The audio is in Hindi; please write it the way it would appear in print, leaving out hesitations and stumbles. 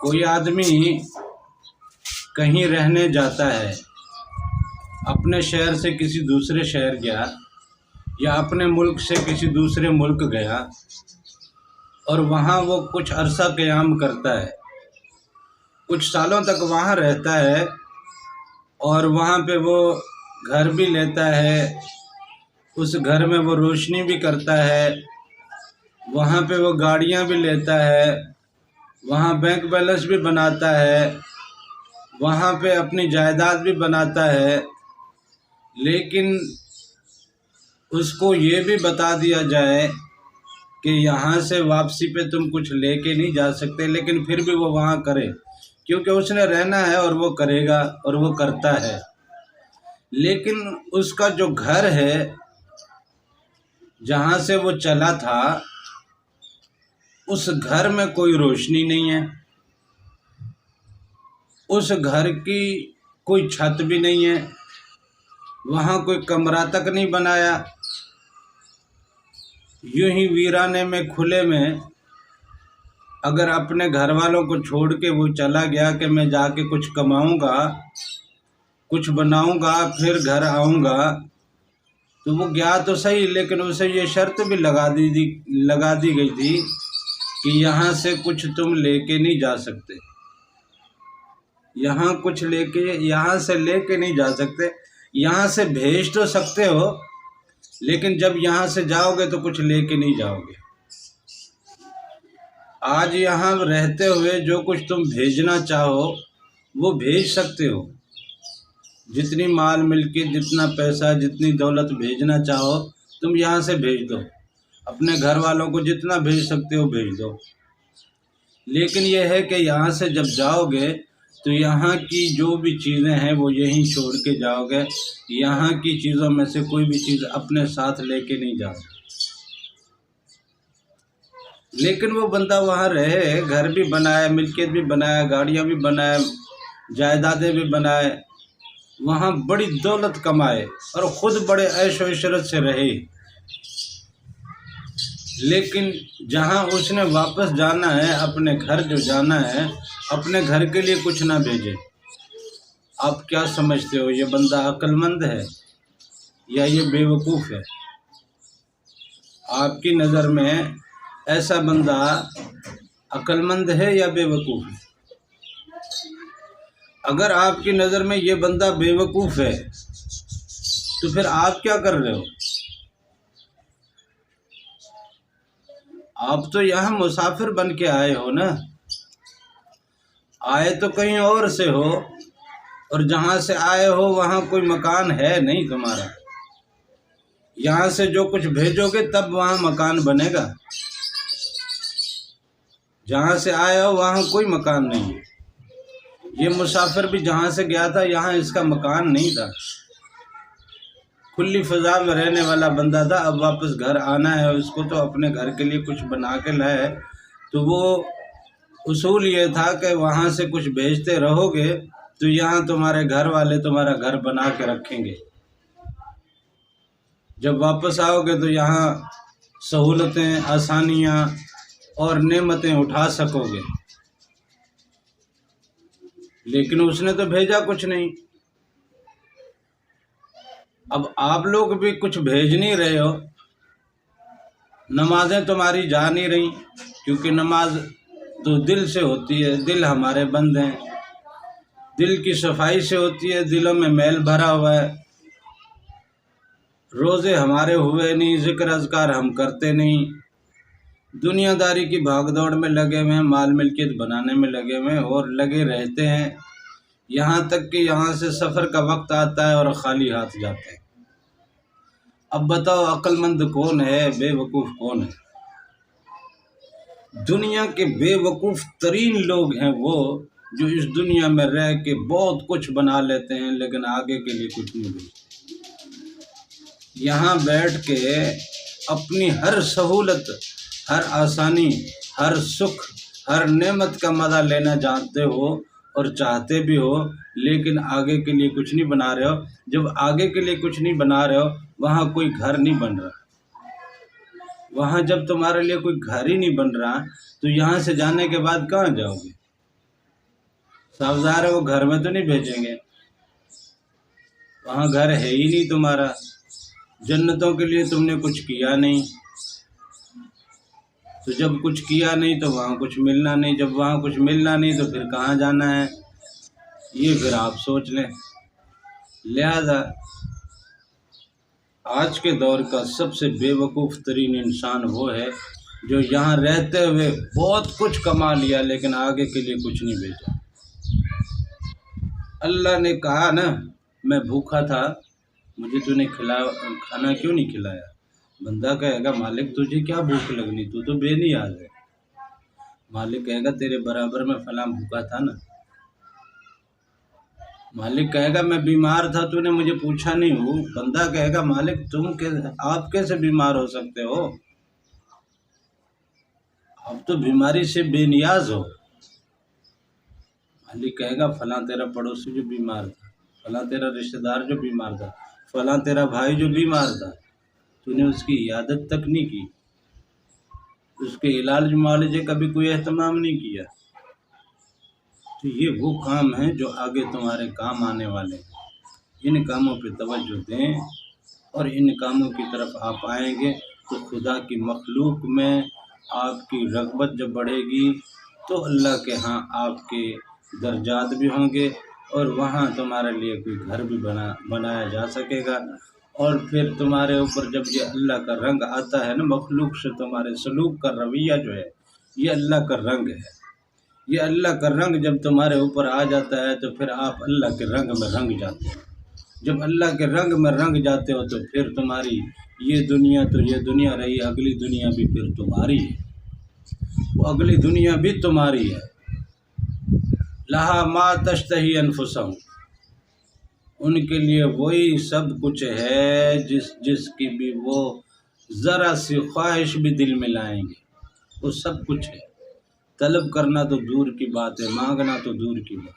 कोई आदमी कहीं रहने जाता है, अपने शहर से किसी दूसरे शहर गया या अपने मुल्क से किसी दूसरे मुल्क गया और वहाँ वो कुछ अरसा क़याम करता है, कुछ सालों तक वहाँ रहता है और वहाँ पे वो घर भी लेता है, उस घर में वो रोशनी भी करता है, वहाँ पे वो गाड़ियाँ भी लेता है, वहाँ बैंक बैलेंस भी बनाता है, वहाँ पे अपनी जायदाद भी बनाता है। लेकिन उसको ये भी बता दिया जाए कि यहाँ से वापसी पे तुम कुछ लेके नहीं जा सकते, लेकिन फिर भी वो वहाँ करे, क्योंकि उसने रहना है और वो करेगा और वो करता है। लेकिन उसका जो घर है जहाँ से वो चला था, उस घर में कोई रोशनी नहीं है, उस घर की कोई छत भी नहीं है, वहाँ कोई कमरा तक नहीं बनाया। यूं ही वीराने में, खुले में अगर अपने घर वालों को छोड़ के वो चला गया कि मैं जाके कुछ कमाऊंगा, कुछ बनाऊंगा, फिर घर आऊंगा, तो वो गया तो सही, लेकिन उसे ये शर्त भी लगा दी गई थी कि यहाँ से कुछ तुम लेके नहीं जा सकते, यहाँ से लेके नहीं जा सकते। यहाँ से भेज तो सकते हो, लेकिन जब यहाँ से जाओगे तो कुछ लेके नहीं जाओगे। आज यहाँ रहते हुए जो कुछ तुम भेजना चाहो वो भेज सकते हो, जितनी माल मिलके, जितना पैसा, जितनी दौलत भेजना चाहो तुम यहाँ से भेज दो, अपने घर वालों को जितना भेज सकते हो भेज दो। लेकिन यह है कि यहाँ से जब जाओगे तो यहाँ की जो भी चीज़ें हैं वो यहीं छोड़ के जाओगे, यहाँ की चीज़ों में से कोई भी चीज़ अपने साथ लेके नहीं जाओगे। लेकिन वो बंदा वहाँ रहे, घर भी बनाया, मिल्कियत भी बनाया, गाड़ियाँ भी बनाए, जायदादें भी बनाए, वहाँ बड़ी दौलत कमाए और ख़ुद बड़े ऐश व इशरत से रहे। लेकिन जहाँ उसने वापस जाना है, अपने घर जो जाना है, अपने घर के लिए कुछ ना भेजे। आप क्या समझते हो, ये बंदा अक्लमंद है या ये बेवकूफ़ है? आपकी नज़र में ऐसा बंदा अक्लमंद है या बेवकूफ़ है? अगर आपकी नज़र में ये बंदा बेवकूफ़ है तो फिर आप क्या कर रहे हो? आप तो यहाँ मुसाफिर बन के आए हो ना, आए तो कहीं और से हो, और जहाँ से आए हो वहाँ कोई मकान है नहीं तुम्हारा। यहाँ से जो कुछ भेजोगे तब वहाँ मकान बनेगा। जहाँ से आए हो वहाँ कोई मकान नहीं है। ये मुसाफिर भी जहाँ से गया था, यहाँ इसका मकान नहीं था, खुली फ़ज़ा में रहने वाला बंदा था। अब वापस घर आना है उसको, तो अपने घर के लिए कुछ बना के लाए। तो वो उसूल ये था कि वहाँ से कुछ भेजते रहोगे तो यहाँ तुम्हारे घर वाले तुम्हारा घर बना के रखेंगे, जब वापस आओगे तो यहाँ सहूलतें, आसानियाँ और नेमतें उठा सकोगे। लेकिन उसने तो भेजा कुछ नहीं। अब आप लोग भी कुछ भेज नहीं रहे हो, नमाज़ें तुम्हारी जा नहीं रही, क्योंकि नमाज तो दिल से होती है, दिल हमारे बंद हैं, दिल की सफाई से होती है, दिलों में मैल भरा हुआ है। रोज़े हमारे हुए नहीं, ज़िक्र अज़कार हम करते नहीं, दुनियादारी की भागदौड़ में लगे हुए हैं, माल मिल्कियत बनाने में लगे हुए हैं और लगे रहते हैं, यहाँ तक कि यहाँ से सफ़र का वक्त आता है और खाली हाथ जाते हैं। अब बताओ अक्लमंद कौन है, बेवकूफ़ कौन है? दुनिया के बेवकूफ़ तरीन लोग हैं वो जो इस दुनिया में रह के बहुत कुछ बना लेते हैं, लेकिन आगे के लिए कुछ नहीं बनते। यहाँ बैठ के अपनी हर सहूलत, हर आसानी, हर सुख, हर नेमत का मज़ा लेना जानते हो और चाहते भी हो, लेकिन आगे के लिए कुछ नहीं बना रहे हो। जब आगे के लिए कुछ नहीं बना रहे हो, वहाँ कोई घर नहीं बन रहा। वहाँ जब तुम्हारे लिए कोई घर ही नहीं बन रहा, तो यहाँ से जाने के बाद कहाँ जाओगे? साफ ज़ाहिर है वो घर में तो नहीं भेजेंगे, वहाँ घर है ही नहीं तुम्हारा। जन्नतों के लिए तुमने कुछ किया नहीं, तो जब कुछ किया नहीं तो वहाँ कुछ मिलना नहीं, जब वहाँ कुछ मिलना नहीं तो फिर कहाँ जाना है, ये फिर आप सोच लें। लिहाजा आज के दौर का सबसे बेवकूफ़ तरीन इंसान वो है जो यहाँ रहते हुए बहुत कुछ कमा लिया लेकिन आगे के लिए कुछ नहीं भेजा। अल्लाह ने कहा ना, मैं भूखा था, मुझे तूने खाना क्यों नहीं खिलाया। बंदा कहेगा मालिक तुझे क्या भूख लगनी, तू तो बेनियाज है। मालिक कहेगा तेरे बराबर में फलां भूखा था ना। मालिक कहेगा मैं बीमार था, तूने मुझे पूछा नहीं हूँ। बंदा कहेगा मालिक आप कैसे बीमार हो सकते हो, आप तो बीमारी से बेनियाज हो। मालिक कहेगा फलां तेरा पड़ोसी जो बीमार था, फलां तेरा रिश्तेदार जो बीमार था, फलां तेरा भाई जो बीमार था, तूने उसकी इयादत तक नहीं की, उसके इलाज मुआवजे का भी कोई एहतमाम नहीं किया। तो ये वो काम हैं जो आगे तुम्हारे काम आने वाले हैं। इन कामों पे तवज्जो दें और इन कामों की तरफ आप आएंगे तो खुदा की मखलूक में आपकी रग़बत जब बढ़ेगी तो अल्लाह के यहाँ आपके दर्जात भी होंगे और वहाँ तुम्हारे लिए कोई घर भी बनाया जा सकेगा। और फिर तुम्हारे ऊपर जब ये अल्लाह का रंग आता है ना, मखलूक से तुम्हारे सलूक का रवैया जो है, ये अल्लाह का रंग है। ये अल्लाह का रंग जब तुम्हारे ऊपर आ जाता है तो फिर आप अल्लाह के रंग में रंग जाते हो। जब अल्लाह के रंग में रंग जाते हो तो फिर तुम्हारी ये दुनिया तो ये दुनिया रही, अगली दुनिया भी फिर तुम्हारी है, वो अगली दुनिया भी तुम्हारी है। लहा मा तश्तही अनफुसहुम, उनके लिए वही सब कुछ है जिसकी भी वो ज़रा सी ख्वाहिश भी दिल में लाएंगे, वो सब कुछ है। तलब करना तो दूर की बात है, मांगना तो दूर की बात।